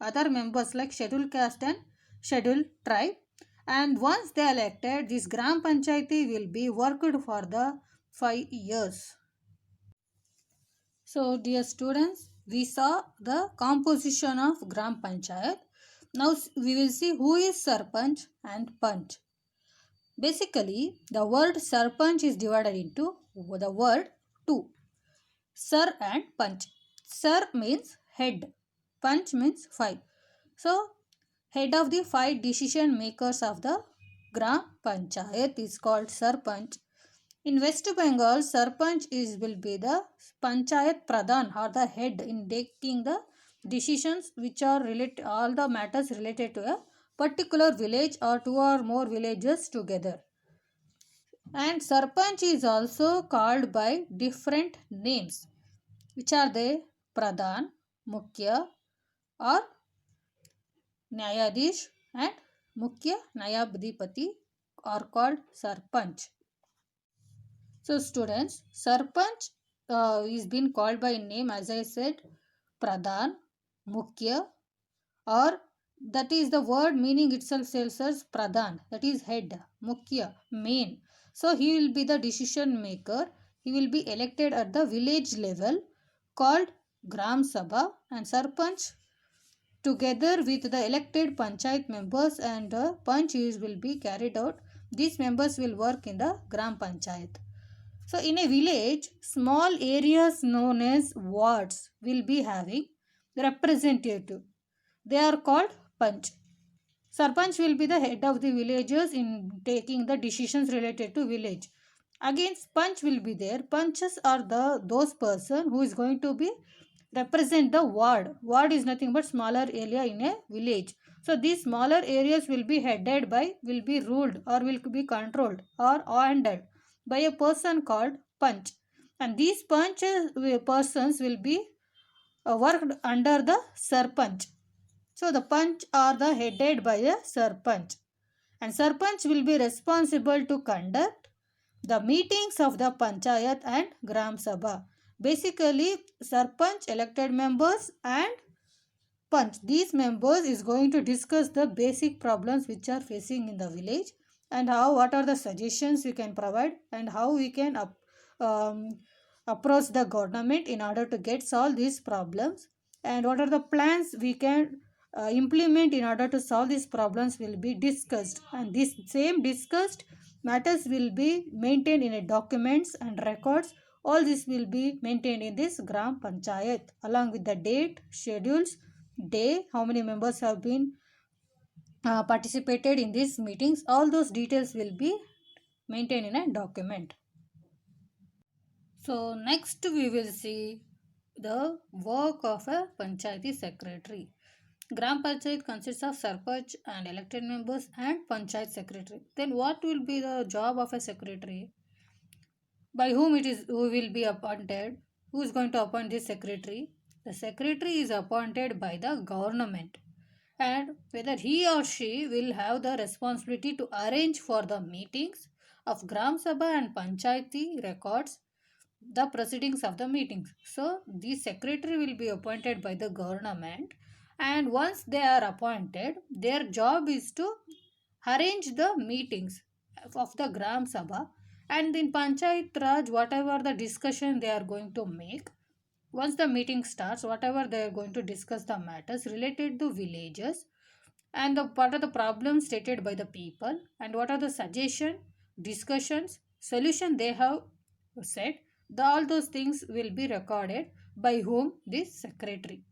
other members like scheduled caste and scheduled tribe. And once they are elected, this Gram Panchayati will be worked for the 5 years. So, dear students, we saw the composition of Gram Panchayat. Now we will see who is Sarpanch and Panch. Basically, the word Sarpanch is divided into the word two, Sar and Panch. Sar means head, Panch means five. So, head of the five decision makers of the Gram Panchayat is called Sarpanch. In West Bengal, Sarpanch will be the Panchayat Pradhan or the head in taking the decisions which are related, all the matters related to a particular village or two or more villages together. And Sarpanch is also called by different names, which are they? Pradhan, Mukhya or Nyayadish and Mukhya Nyabdipati are called Sarpanch. So students, Sarpanch is been called by name, as I said, Pradhan, Mukhya, or that is the word meaning itself says as Pradhan, that is head, Mukhya, main. So he will be the decision maker. He will be elected at the village level called Gram Sabha, and Sarpanch together with the elected Panchayat members and Panch will be carried out. These members will work in the Gram Panchayat. So in a village, small areas known as wards will be having representative. They are called Panch. Sarpanch will be the head of the villagers in taking the decisions related to village. Again, Panch will be there. Panchas are those person who is going to be represent the ward. Ward is nothing but smaller area in a village. So these smaller areas will be headed by, will be ruled or will be controlled or handled by a person called Panch. And these persons will be worked under the Sarpanch. So the Panch are the headed by a Sarpanch. And Sarpanch will be responsible to conduct the meetings of the Panchayat and Gram Sabha. Basically, Sarpanch, elected members and Panch, these members is going to discuss the basic problems which are facing in the village and what are the suggestions we can provide and how we can approach the government in order to get solve these problems, and what are the plans we can implement in order to solve these problems will be discussed, and this same discussed matters will be maintained in a documents and records. All this will be maintained in this Gram Panchayat along with the date, schedules, day, how many members have been participated in these meetings. All those details will be maintained in a document. So next we will see the work of a Panchayati secretary. Gram Panchayat consists of Sarpanch and elected members and Panchayat secretary. Then what will be the job of a secretary? By whom it is, who will be appointed? Who is going to appoint this secretary? The secretary is appointed by the government, and whether he or she will have the responsibility to arrange for the meetings of Gram Sabha and Panchayati records the proceedings of the meetings. So the secretary will be appointed by the government, and once they are appointed, their job is to arrange the meetings of the Gram Sabha, and in Panchayat Raj, whatever the discussion they are going to make, once the meeting starts, whatever they are going to discuss the matters related to villages and what are the problems stated by the people and what are the suggestion, discussions, solution they have said, all those things will be recorded by whom? This secretary.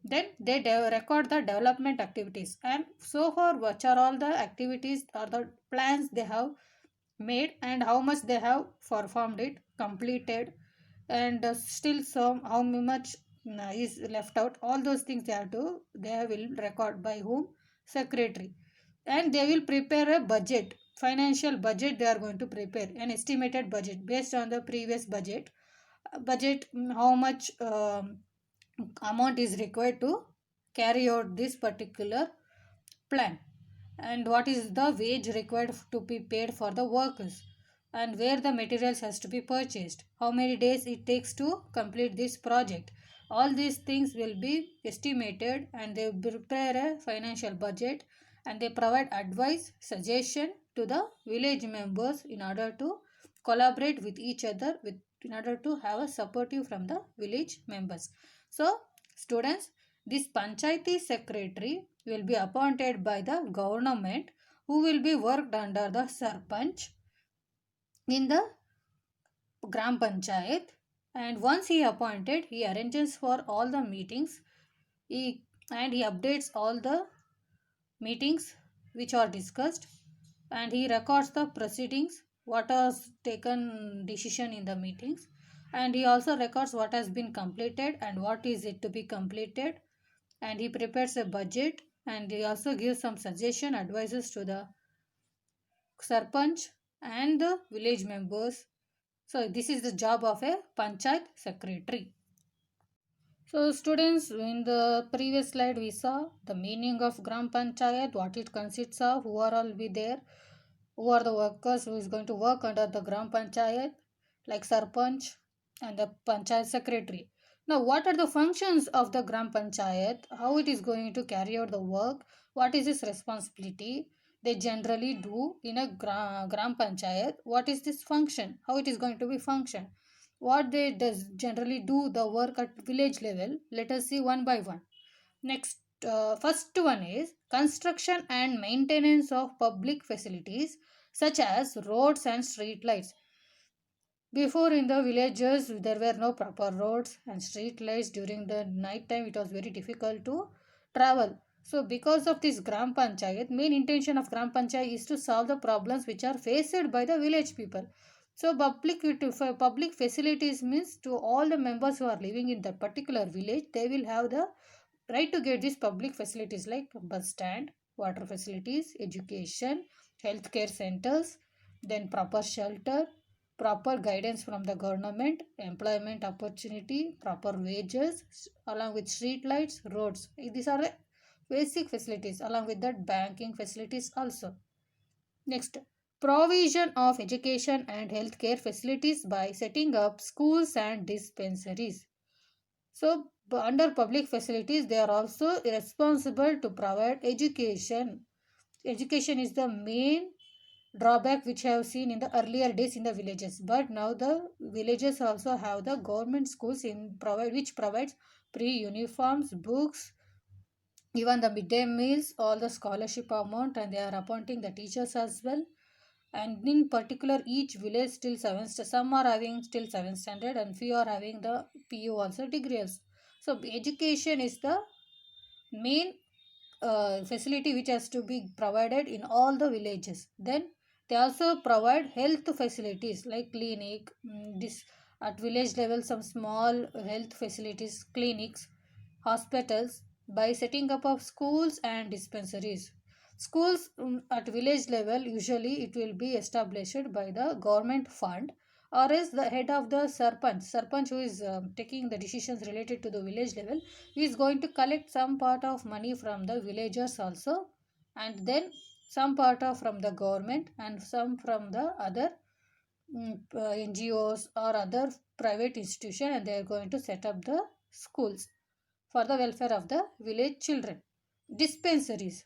Then they record the development activities, and so far which are all the activities or the plans they have made and how much they have performed it, completed, and still some how much is left out. All those things they will record by whom? Secretary. And they will prepare a budget, financial budget. They are going to prepare an estimated budget based on the previous budget, how much amount is required to carry out this particular plan, and what is the wage required to be paid for the workers, and where the materials has to be purchased, how many days it takes to complete this project. All these things will be estimated, and they prepare a financial budget, and they provide advice, suggestion to the village members in order to collaborate with each other in order to have a supportive from the village members. So students, this panchayati secretary will be appointed by the government, who will be worked under the sarpanch in the gram panchayat. And once he appointed, he arranges for all the meetings, he and he updates all the meetings which are discussed, and he records the proceedings, what was taken decision in the meetings, and he also records what has been completed and what is it to be completed, and he prepares a budget, and he also gives some suggestion advices to the sarpanch and the village members. So this is the job of a panchayat secretary. So students, in the previous slide we saw the meaning of Gram Panchayat, what it consists of, who are all be there, who are the workers who is going to work under the Gram Panchayat, like Sarpanch and the Panchayat Secretary. Now, what are the functions of the Gram Panchayat, how it is going to carry out the work, what is its responsibility, they generally do in a Gram Panchayat, what is this function, how it is going to be function, what they does generally do the work at village level. Let us see one by one. Next, first one is construction and maintenance of public facilities such as roads and street lights. Before, in the villages there were no proper roads and street lights. During the night time it was very difficult to travel. So because of this gram panchayat, main intention of gram panchayat is to solve the problems which are faced by the village people. So public facilities means to all the members who are living in that particular village, they will have the right to get these public facilities like bus stand, water facilities, education, healthcare centers, then proper shelter, proper guidance from the government, employment opportunity, proper wages, along with street lights, roads. These are the basic facilities, along with that banking facilities also. Next, provision of education and healthcare facilities by setting up schools and dispensaries. So, under public facilities, they are also responsible to provide education. Education is the main drawback which I have seen in the earlier days in the villages. But now the villages also have the government schools in provide which provides pre-uniforms, books, even the midday meals, all the scholarship amount, and they are appointing the teachers as well. And in particular, each village till 7th, some are having till 7th standard, and few are having the PU also degrees. So education is the main facility which has to be provided in all the villages. Then they also provide health facilities like clinic, this at village level some small health facilities, clinics, hospitals, by setting up of schools and dispensaries. Schools at village level, usually it will be established by the government fund, or else the head of the sarpanch who is taking the decisions related to the village level, he is going to collect some part of money from the villagers also, and then some part of from the government and some from the other NGOs or other private institution, and they are going to set up the schools for the welfare of the village children. Dispensaries.